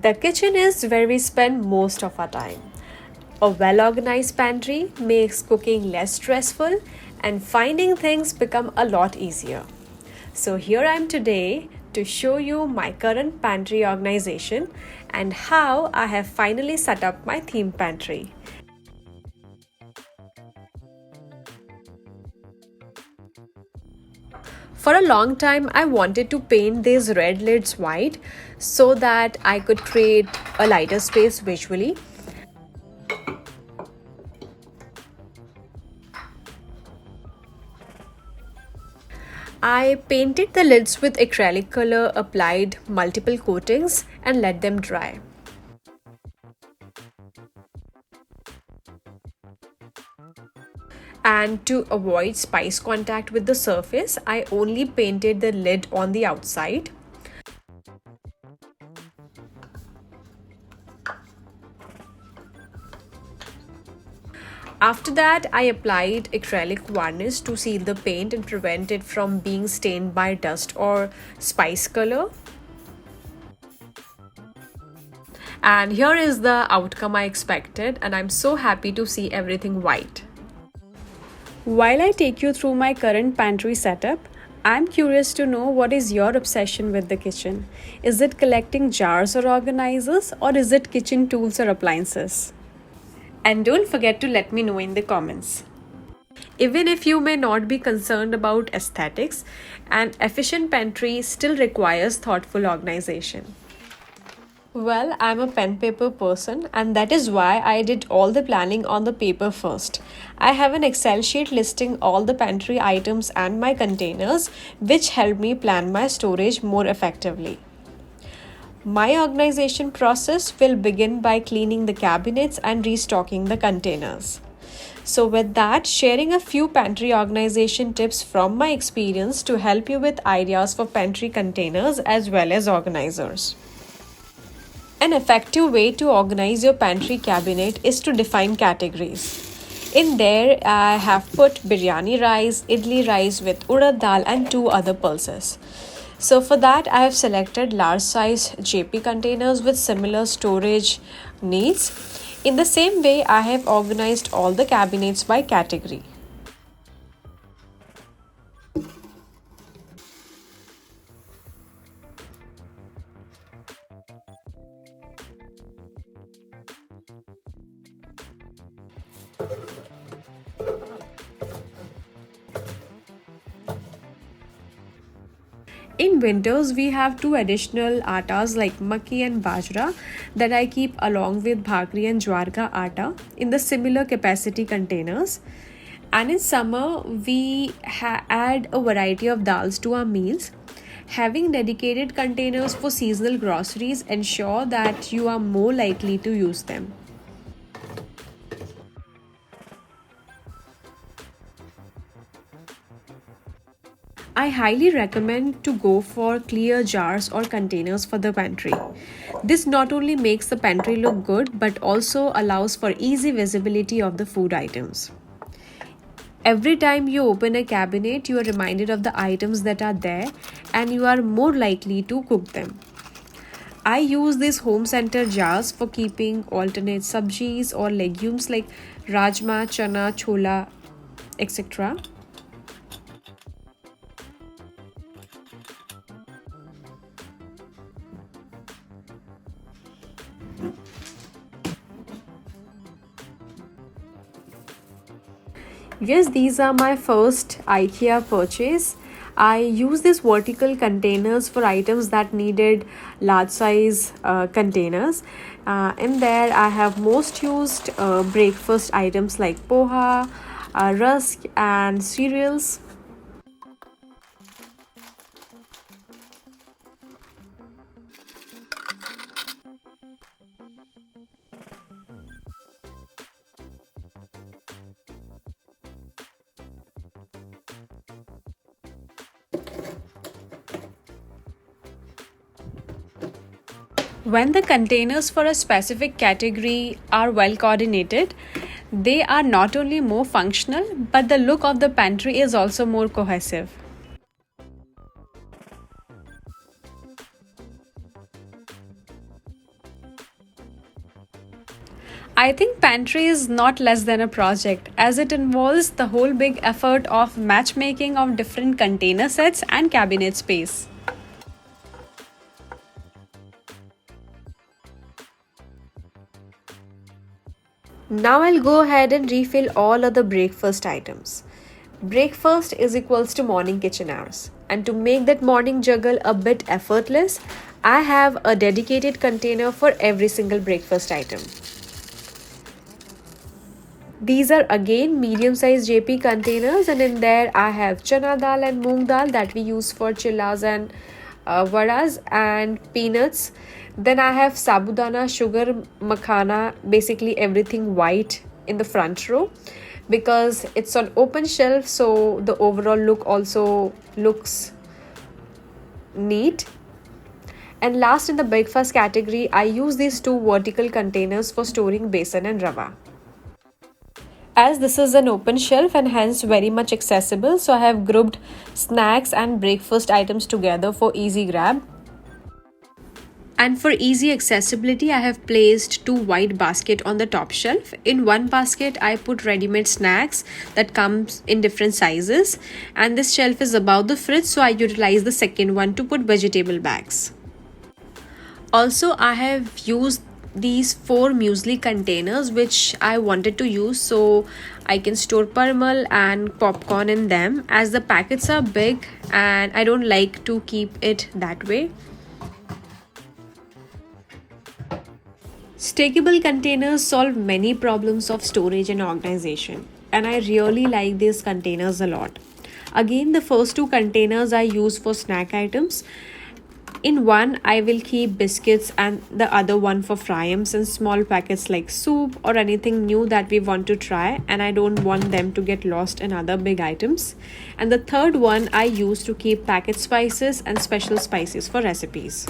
The kitchen is where we spend most of our time. A well organized pantry makes cooking less stressful and finding things become a lot easier. So, here I am today to show you my current pantry organization and how I have finally set up my theme pantry. For a long time, I wanted to paint these red lids white so that I could create a lighter space visually. I painted the lids with acrylic color, applied multiple coatings, and let them dry. And to avoid spice contact with the surface, I only painted the lid on the outside. After that, I applied acrylic varnish to seal the paint and prevent it from being stained by dust or spice color. And here is the outcome I expected, and I'm so happy to see everything white. While I take you through my current pantry setup, I'm curious to know what is your obsession with the kitchen. Is it collecting jars or organizers, or is it kitchen tools or appliances? And don't forget to let me know in the comments. Even if you may not be concerned about aesthetics, an efficient pantry still requires thoughtful organization. Well, I'm a pen paper person, and that is why I did all the planning on the paper first. I have an Excel sheet listing all the pantry items and my containers, which help me plan my storage more effectively. My organization process will begin by cleaning the cabinets and restocking the containers. So, with that, sharing a few pantry organization tips from my experience to help you with ideas for pantry containers as well as organizers. An effective way to organize your pantry cabinet is to define categories. In there, I have put biryani rice, idli rice with urad dal and two other pulses. So for that, I have selected large size Jaypee containers with similar storage needs. In the same way, I have organized all the cabinets by category. In winters, we have two additional atas like makki and bajra that I keep along with bhakri and jwar ka atta in the similar capacity containers. And in summer, we add a variety of dals to our meals. Having dedicated containers for seasonal groceries ensure that you are more likely to use them. I highly recommend to go for clear jars or containers for the pantry. This not only makes the pantry look good but also allows for easy visibility of the food items. Every time you open a cabinet, you are reminded of the items that are there and you are more likely to cook them. I use these home center jars for keeping alternate sabjis or legumes like rajma, chana, chola, etc. Yes, these are my first IKEA purchase. I use these vertical containers for items that needed large size containers. In there, I have most used breakfast items like poha, rusk, and cereals. When the containers for a specific category are well coordinated, they are not only more functional, but the look of the pantry is also more cohesive. I think Pantry is not less than a project as it involves the whole big effort of matchmaking of different container sets and cabinet space. Now I'll go ahead and refill all other breakfast items. Breakfast is equals to morning kitchen hours. And to make that morning juggle a bit effortless, I have a dedicated container for every single breakfast item. These are again medium-sized JP containers, and in there I have chana dal and moong dal that we use for chillas and vadas and peanuts. Then I have sabudana, sugar, makhana, basically everything white in the front row because it's on open shelf, so the overall look also looks neat. And last in the breakfast category, I use these two vertical containers for storing besan and rava. As this is an open shelf and hence very much accessible, so I have grouped snacks and breakfast items together for easy grab. And for easy accessibility, I have placed two wide baskets on the top shelf. In one basket, I put ready-made snacks that comes in different sizes, and this shelf is above the fridge, so I utilize the second one to put vegetable bags. Also, I have used these four muesli containers which I wanted to use so I can store parmal and popcorn in them, as the packets are big and I don't like to keep it that way. Stackable containers solve many problems of storage and organization, and I really like these containers a lot. Again, the first two containers I use for snack items. In one, I will keep biscuits and the other one for fryams and small packets like soup or anything new that we want to try, and I don't want them to get lost in other big items. And the third one I use to keep packet spices and special spices for recipes.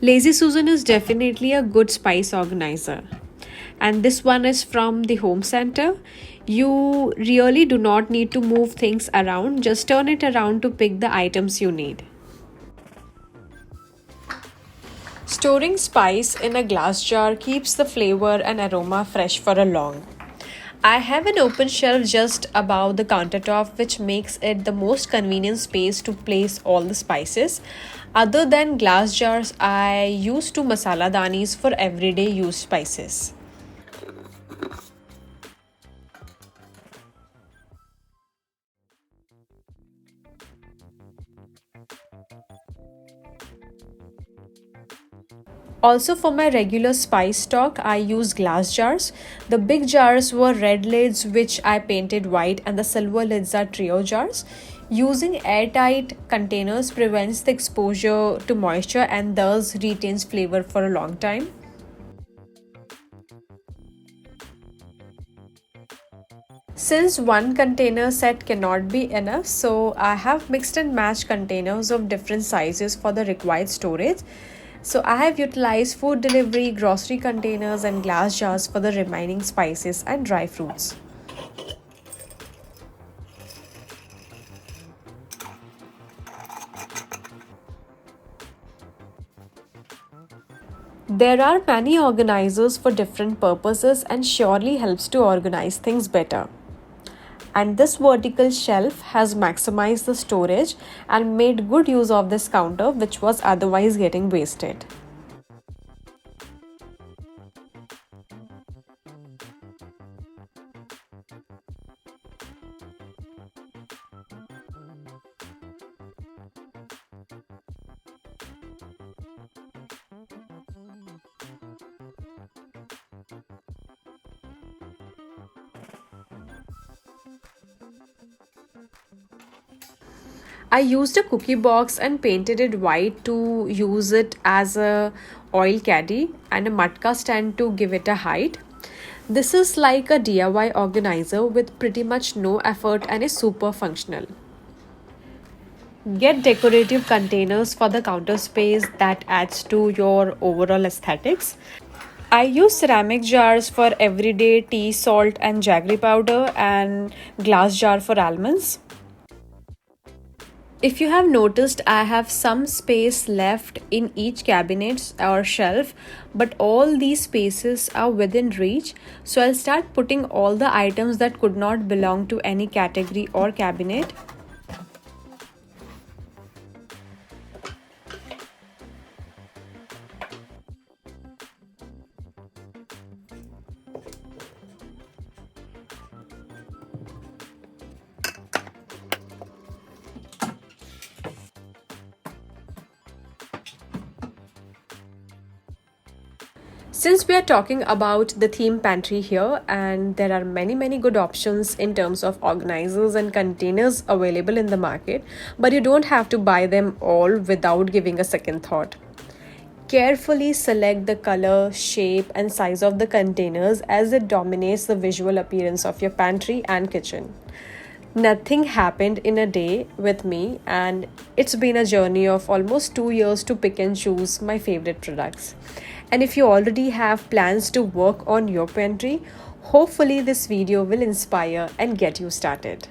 Lazy Susan is definitely a good spice organizer. And this one is from the home center. You really do not need to move things around, just turn it around to pick the items you need. Storing spice in a glass jar keeps the flavor and aroma fresh for a long. I have an open shelf just above the countertop, which makes it the most convenient space to place all the spices. Other than glass jars, I use two masala danis for everyday use spices. Also, for my regular spice stock, I use glass jars. The big jars were red lids, which I painted white, and the silver lids are Treo jars. Using airtight containers prevents the exposure to moisture and thus retains flavor for a long time. Since one container set cannot be enough, so I have mixed and matched containers of different sizes for the required storage. So I have utilized food delivery, grocery containers and glass jars for the remaining spices and dry fruits. There are many organizers for different purposes and surely helps to organize things better. And this vertical shelf has maximized the storage and made good use of this counter which was otherwise getting wasted. I used a cookie box and painted it white to use it as a oil caddy and a matka stand to give it a height. This is like a DIY organizer with pretty much no effort and is super functional. Get decorative containers for the counter space that adds to your overall aesthetics. I use ceramic jars for everyday tea, salt and jaggery powder and glass jar for almonds. If you have noticed, I have some space left in each cabinet or shelf, but all these spaces are within reach. So I'll start putting all the items that could not belong to any category or cabinet. Since we are talking about the theme pantry here, and there are many good options in terms of organizers and containers available in the market, but you don't have to buy them all without giving a second thought. Carefully select the color, shape, and size of the containers as it dominates the visual appearance of your pantry and kitchen. Nothing happened in a day with me, and it's been a journey of almost 2 years to pick and choose my favorite products. And if you already have plans to work on your pantry, hopefully this video will inspire and get you started.